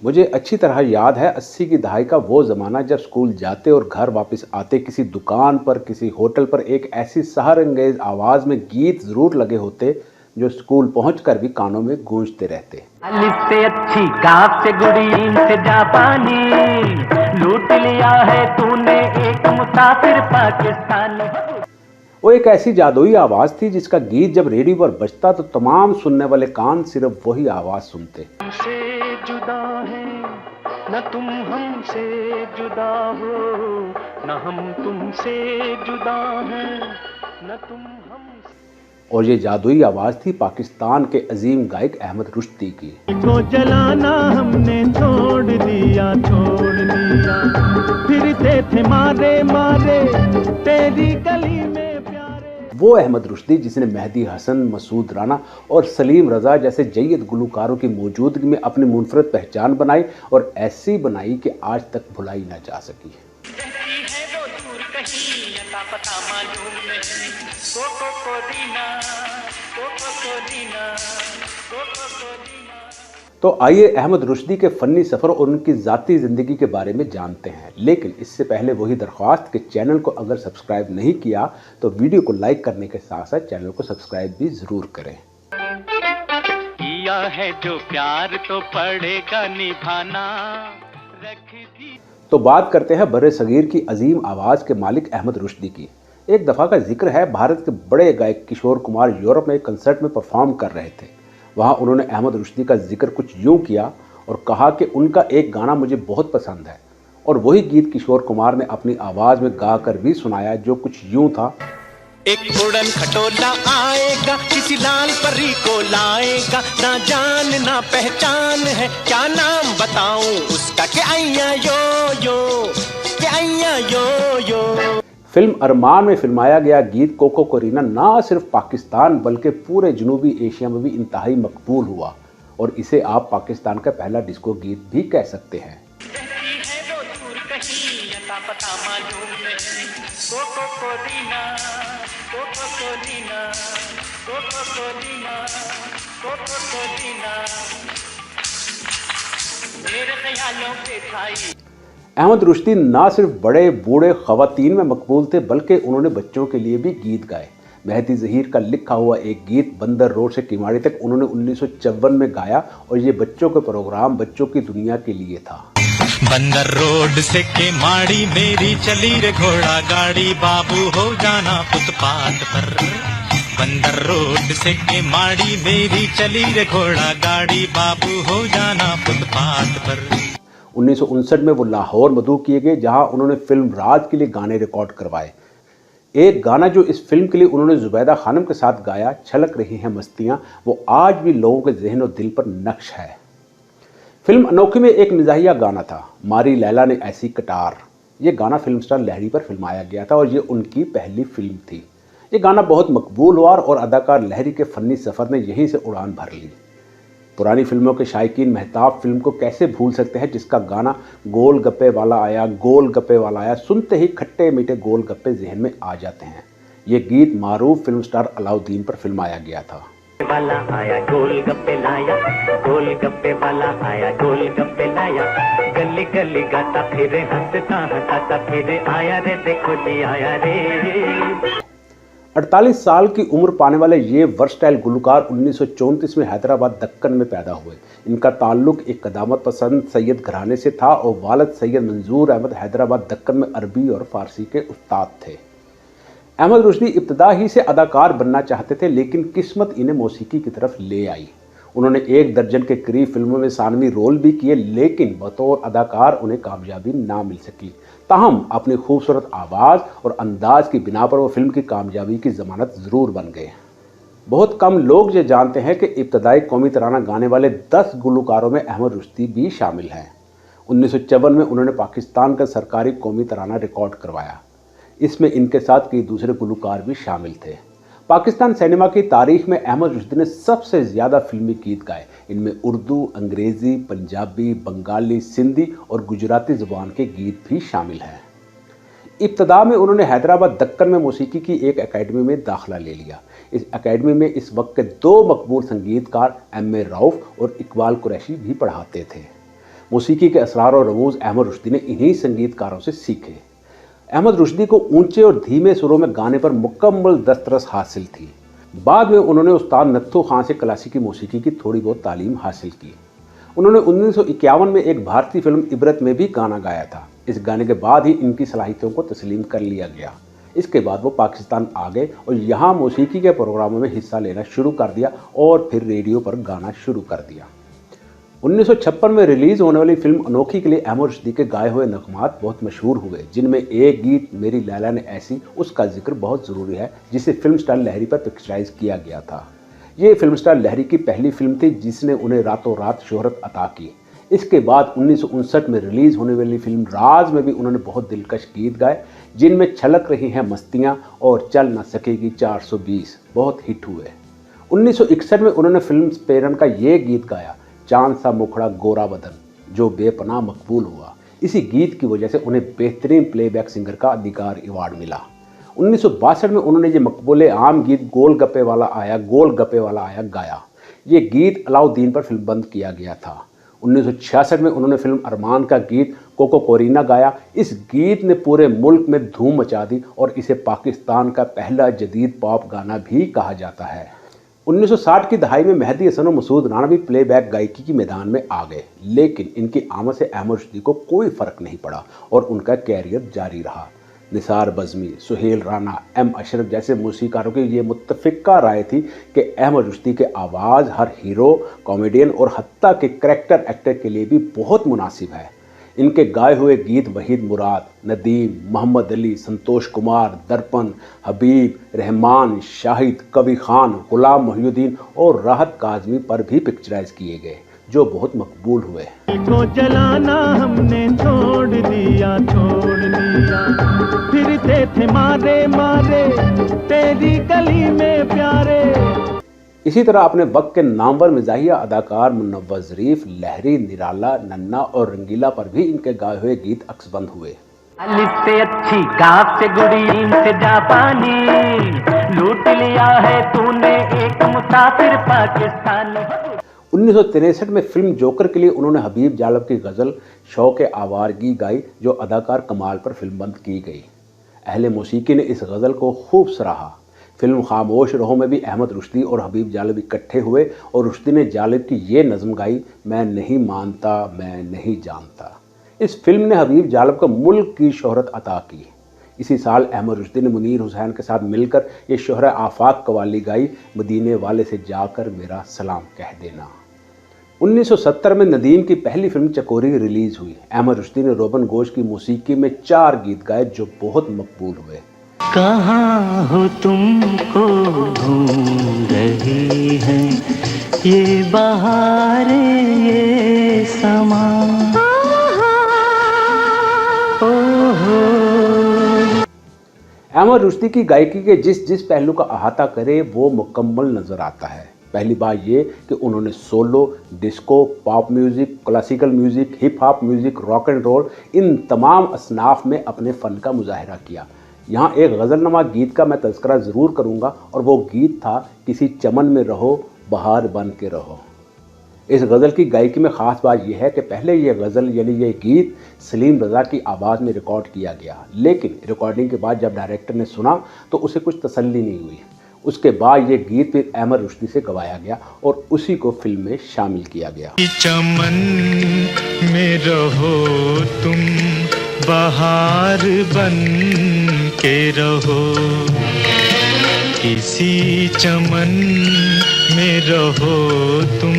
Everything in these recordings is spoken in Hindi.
मुझे अच्छी तरह याद है 80 की दहाई का वो ज़माना जब स्कूल जाते और घर वापस आते किसी दुकान पर, किसी होटल पर एक ऐसी सहर अंगेज आवाज़ में गीत ज़रूर लगे होते जो स्कूल पहुंचकर भी कानों में गूंजते रहते। अलिफ से अच्छी गाफ से गुड़ी से जापानी, लूट लिया है तूने एक मुसाफिर पाकिस्तानी। वो एक ऐसी जादुई आवाज़ थी जिसका गीत जब रेडियो पर बजता तो तमाम सुनने वाले कान सिर्फ वही आवाज़ सुनते। हमसे जुदा है न तुम हमसे जुदा हो, न हम तुमसे जुदा हैं, न तुम हमसे। और ये जादुई आवाज़ थी पाकिस्तान के अजीम गायक अहमद रुश्दी की। को जलाना हमने छोड़ दिया, फिरते थे मारे मारे तेरी गली में प्यारे। वो अहमद रुश्दी जिसने मेहदी हसन, मसूद राना और सलीम रज़ा जैसे जय्यद गुलकारों की मौजूदगी में अपनी मुनफरद पहचान बनाई और ऐसी बनाई कि आज तक भुलाई ना जा सकी। तो आइए अहमद रुश्दी के फ़नी सफ़र और उनकी ज़ाती ज़िंदगी के बारे में जानते हैं, लेकिन इससे पहले वही दरख्वास्त कि चैनल को अगर सब्सक्राइब नहीं किया तो वीडियो को लाइक करने के साथ साथ चैनल को सब्सक्राइब भी ज़रूर करें। किया है जो प्यार तो पड़ेगा निभाना, रख दी। तो बात करते हैं बड़े सगीर की अजीम आवाज़ के मालिक अहमद रुश्दी की। एक दफ़ा का जिक्र है, भारत के बड़े गायक किशोर कुमार यूरोप में एक कंसर्ट में परफॉर्म कर रहे थे। वहाँ उन्होंने अहमद रुश्दी का जिक्र कुछ यूँ किया और कहा कि उनका एक गाना मुझे बहुत पसंद है, और वही गीत किशोर कुमार ने अपनी आवाज़ में गा कर भी सुनाया जो कुछ यूँ था। एक उड़न खटोला आएगा, किसी लाल परी को लाएगा, ना जान ना पहचान है, क्या नाम बताऊं उसका, के अय्या यो यो, के अय्या यो यो। फिल्म अरमान में फिल्माया गया गीत कोको करीना ना सिर्फ पाकिस्तान बल्कि पूरे जनूबी एशिया में भी इंतहाई मकबूल हुआ, और इसे आप पाकिस्तान का पहला डिस्को गीत भी कह सकते हैं। अहमद रुश्दी ना सिर्फ बड़े बूढ़े ख़वातीन में मकबूल थे बल्कि उन्होंने बच्चों के लिए भी गीत गाए। मेहदी ज़हीर का लिखा हुआ एक गीत बंदर रोड से किमाड़ी तक उन्होंने 1954 में गाया, और ये बच्चों के प्रोग्राम बच्चों की दुनिया के लिए था। बंदर रोड से किमाड़ी मेरी चली रे घोड़ा गाड़ी, बाबू हो जाना फुटपाथ पर। बंदर रोड से किमाड़ी मेरी चली रे घोड़ा गाड़ी, बाबू हो जाना फुटपाथ पर। 1959 में वो लाहौर मदऊ किए गए, जहां उन्होंने फिल्म राज के लिए गाने रिकॉर्ड करवाए। एक गाना जो इस फिल्म के लिए उन्होंने जुबैदा खानम के साथ गाया, छलक रही हैं मस्तियां, वो आज भी लोगों के जहन और दिल पर नक्श है। फिल्म अनोखी में एक मिजाहिया गाना था, मारी लैला ने ऐसी कटार। ये गाना फिल्म स्टार लहरी पर फिल्माया गया था और ये उनकी पहली फिल्म थी। ये गाना बहुत मकबूल हुआ और अदाकार लहरी के फ़नी सफ़र ने यहीं से उड़ान भर ली। पुरानी फिल्मों के शायकीन महताब फिल्म को कैसे भूल सकते हैं, जिसका गाना गोल गप्पे वाला आया, गोल गप्पे वाला आया, सुनते ही खट्टे मीठे गोल गप्पे जहन में आ जाते हैं। ये गीत मारूफ फिल्म स्टार अलाउद्दीन पर फिल्माया गया था। वाला आया गोल गप्पे लाया, गोल गप्पे वाला आया गोल गप्पे लाया, गली गली गाता फिरे हंसता हंसाता फिरे, आया रे देखो जी आया रे। 48 साल की उम्र पाने वाले ये वर्सटाइल गुलकार 1934 में हैदराबाद दक्कन में पैदा हुए। इनका ताल्लुक एक कदामत पसंद सैयद घराने से था और वालिद सैयद मंजूर अहमद हैदराबाद दक्कन में अरबी और फ़ारसी के उस्ताद थे। अहमद रुश्दी इब्तदा ही से अदाकार बनना चाहते थे, लेकिन किस्मत इन्हें मौसीकी की तरफ ले आई। उन्होंने 1 दर्जन के करीब फिल्मों में सानवी रोल भी किए, लेकिन बतौर अदाकार उन्हें कामयाबी ना मिल सकी। ताहम अपनी खूबसूरत आवाज़ और अंदाज की बिना पर वो फिल्म की कामयाबी की ज़मानत ज़रूर बन गए। बहुत कम लोग ये जानते हैं कि इब्तदाई कौमी तराना गाने वाले 10 गुलकारों में अहमद रुश्दी भी शामिल हैं। 1954 में उन्होंने पाकिस्तान का सरकारी कौमी तराना रिकॉर्ड करवाया। इसमें इनके साथ कई दूसरे गुलकार भी शामिल थे। पाकिस्तान सिनेमा की तारीख में अहमद रुश्दी ने सबसे ज़्यादा फिल्मी गीत गाए। इनमें उर्दू, अंग्रेज़ी, पंजाबी, बंगाली, सिंधी और गुजराती ज़ुबान के गीत भी शामिल हैं। इब्तदा में उन्होंने हैदराबाद दक्कन में मौसीकी की एक एकेडमी में दाखिला ले लिया। इस एकेडमी में इस वक्त के 2 मकबूल संगीतकार M.A. रऊफ़ और इकबाल कुरैशी भी पढ़ाते थे। मौसीकी के असरार और रमूज अहमद रुश्दी ने इन्हीं संगीतकारों से सीखे। अहमद रुश्दी को ऊंचे और धीमे सुरों में गाने पर मुकम्मल दस्तरस हासिल थी। बाद में उन्होंने उस्ताद नत्थू खां से क्लासिकी मौसीकी की थोड़ी बहुत तालीम हासिल की। उन्होंने 1951 में एक भारतीय फिल्म इबरत में भी गाना गाया था। इस गाने के बाद ही इनकी सलाहियतों को तस्लीम कर लिया गया। इसके बाद वो पाकिस्तान आ गए और यहाँ मौसीकी के प्रोग्रामों में हिस्सा लेना शुरू कर दिया और फिर रेडियो पर गाना शुरू कर दिया। 1956 में रिलीज होने वाली फिल्म अनोखी के लिए अहमद रुश्दी के गाए हुए नगमात बहुत मशहूर हुए, जिनमें एक गीत मेरी लैला ने ऐसी, उसका जिक्र बहुत ज़रूरी है, जिसे फिल्म स्टार लहरी पर पिक्चराइज किया गया था। ये फिल्म स्टार लहरी की पहली फिल्म थी जिसने उन्हें रातों रात शोहरत अता की। इसके बाद 1959 में रिलीज़ होने वाली फिल्म राज में भी उन्होंने बहुत दिलकश गीत गाए, जिनमें छलक रही हैं मस्तियाँ और चल ना सकेगी 420 बहुत हिट हुए। 1961 में उन्होंने फिल्म प्रेरण का ये गीत गाया, चांद सा मुखड़ा गोरा बदन, जो बेपनाह मकबूल हुआ। इसी गीत की वजह से उन्हें बेहतरीन प्लेबैक सिंगर का अधिकार अवार्ड मिला। 1962 में उन्होंने ये मकबूले आम गीत गोल गप्पे वाला आया गाया। ये गीत अलाउद्दीन पर फिल्मबंद किया गया था। 1966 में उन्होंने फिल्म अरमान का गीत कोको कोरीना गाया। इस गीत ने पूरे मुल्क में धूम मचा दी और इसे पाकिस्तान का पहला जदीद पॉप गाना भी कहा जाता है। 1960 की दहाई में मेहदी हसन और मसूद राना भी प्लेबैक गायकी के मैदान में आ गए, लेकिन इनकी आमद से अहमद रुश्दी को कोई फ़र्क नहीं पड़ा और उनका कैरियर जारी रहा। निसार बज़मी, सुहेल राना, एम अशरफ जैसे मौसीकारों की ये मुत्तफ़िक़ा राय थी कि अहमद रुश्दी के आवाज़ हर हीरो, कॉमेडियन और हत्ता के करैक्टर एक्टर के लिए भी बहुत मुनासिब है। इनके गाए हुए गीत वहीद मुराद, नदीम, मोहम्मद अली, संतोष कुमार, दर्पण, हबीब, रहमान, शाहिद, कबी खान, गुलाम मोहिउद्दीन और राहत काज़मी पर भी पिक्चराइज किए गए, जो बहुत मकबूल हुए। को जलाना हमने छोड़ दिया, फिरते थे मारे मारे तेरी गली में प्यारे। इसी तरह अपने वक्त के नामवर मिजाहिया अदाकार मुनव्वर ज़रीफ, लहरी, निराला, नन्ना और रंगीला पर भी इनके गाए हुए गीत अक्सबंद हुए। अलिफ से अच्छी गाफ से गुड़ी से जापानी, लूट लिया है तूने एक मुसाफिर पाकिस्तानी। 1963 में फिल्म जोकर के लिए उन्होंने हबीब जालब की गज़ल शौक़ आवारगी गाई, जो अदाकार कमाल पर फिल्मबंद की गई। अहले मौसीकी ने इस गज़ल को खूब सराहा। फिल्म खामोश रहो में भी अहमद रुश्दी और हबीब जालब इकट्ठे हुए और रुश्दी ने जालब की ये नज़म गाई, मैं नहीं मानता मैं नहीं जानता। इस फिल्म ने हबीब जालब को मुल्क की शोहरत अता की। इसी साल अहमद रुश्दी ने मुनीर हुसैन के साथ मिलकर ये शोहरा आफाक कवाली गाई, मदीने वाले से जाकर मेरा सलाम कह देना। 1970 में नदीम की पहली फिल्म चकोरी रिलीज़ हुई। अहमद रुश्दी ने रोबन गोश की मौसीकी में 4 गीत गाए, जो बहुत मकबूल हुए। कहाँ हो तुमको ढूंढ रही है ये बहारें ये समा। अहमद रुश्दी की गायकी के जिस पहलू का अहाता करे वो मुकम्मल नज़र आता है। पहली बात ये कि उन्होंने solo, disco, pop music, classical music, hip hop music, rock and roll, इन तमाम असनाफ में अपने फ़न का मुजाहिरा किया। यहाँ एक गज़लनमा गीत का मैं तज़किरा ज़रूर करूँगा और वो गीत था किसी चमन में रहो बहार बन के रहो। इस गज़ल की गायकी में ख़ास बात यह है कि पहले ये गज़ल यानी ये गीत सलीम रज़ा की आवाज़ में रिकॉर्ड किया गया, लेकिन रिकॉर्डिंग के बाद जब डायरेक्टर ने सुना तो उसे कुछ तसल्ली नहीं हुई। उसके बाद ये गीत फिर अहमद रुश्दी से गवाया गया और उसी को फिल्म में शामिल किया गया। चमन में रहो तुम बहार बन के रहो, किसी चमन में रहो तुम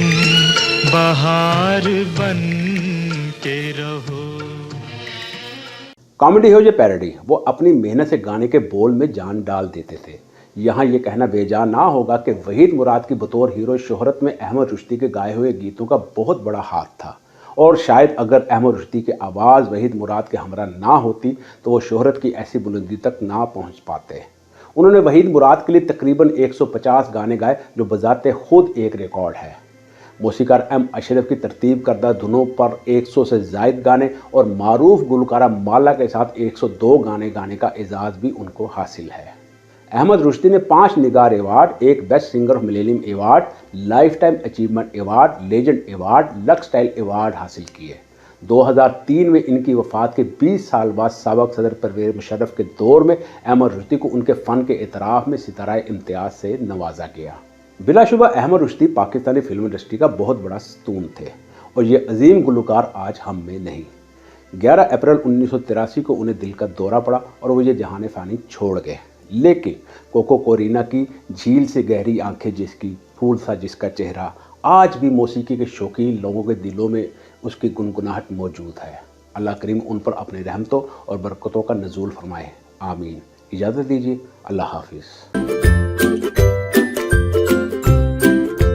बहार बन के रहो। कॉमेडी हो या पैरोडी, वो अपनी मेहनत से गाने के बोल में जान डाल देते थे। यहाँ ये कहना बेजान ना होगा कि वहीद मुराद की बतौर हीरो शोहरत में अहमद रुश्दी के गाए हुए गीतों का बहुत बड़ा हाथ था और शायद अगर अहमद रुश्दी की आवाज़ वहीद मुराद के हमरा ना होती तो वो शोहरत की ऐसी बुलंदी तक ना पहुँच पाते। उन्होंने वहीद मुराद के लिए तकरीबन 150 गाने गाए, जो बजाते खुद एक रिकॉर्ड है। मौसीकार एम अशरफ की तरतीब करदा धुनों पर 100 से ज़ायद गाने और मारूफ गुलकारा माला के साथ 102 गाने गाने का एजाज़ भी उनको हासिल है। अहमद रुश्दी ने 5 निगार अवार्ड, एक best singer of millennium award, life time achievement award, legend award, lux style award हासिल किए। 2003 में इनकी वफ़ात के 20 साल बाद साबिक़ सदर परवेज़ मुशर्रफ के दौर में अहमद रुश्दी को उनके फ़न के एतराफ़ में सितारा इम्तियाज़ से नवाजा गया। बिलाशुबा अहमद रुश्दी पाकिस्तानी फिल्म इंडस्ट्री का बहुत बड़ा सतून थे और ये अजीम गुलकार आज हम में नहीं। 11 अप्रैल 1983 को उन्हें दिल का दौरा पड़ा और वो ये जहान फ़ानी छोड़ गए। लेकिन कोको कोरीना की झील से गहरी आंखें जिसकी, फूल सा जिसका चेहरा, आज भी मौसीकी के शौकीन लोगों के दिलों में उसकी गुनगुनाहट मौजूद है। अल्लाह करीम उन पर अपनी रहमतों और बरकतों का नज़ूल फरमाए। आमीन। इजाज़त दीजिए। अल्लाह हाफिज़।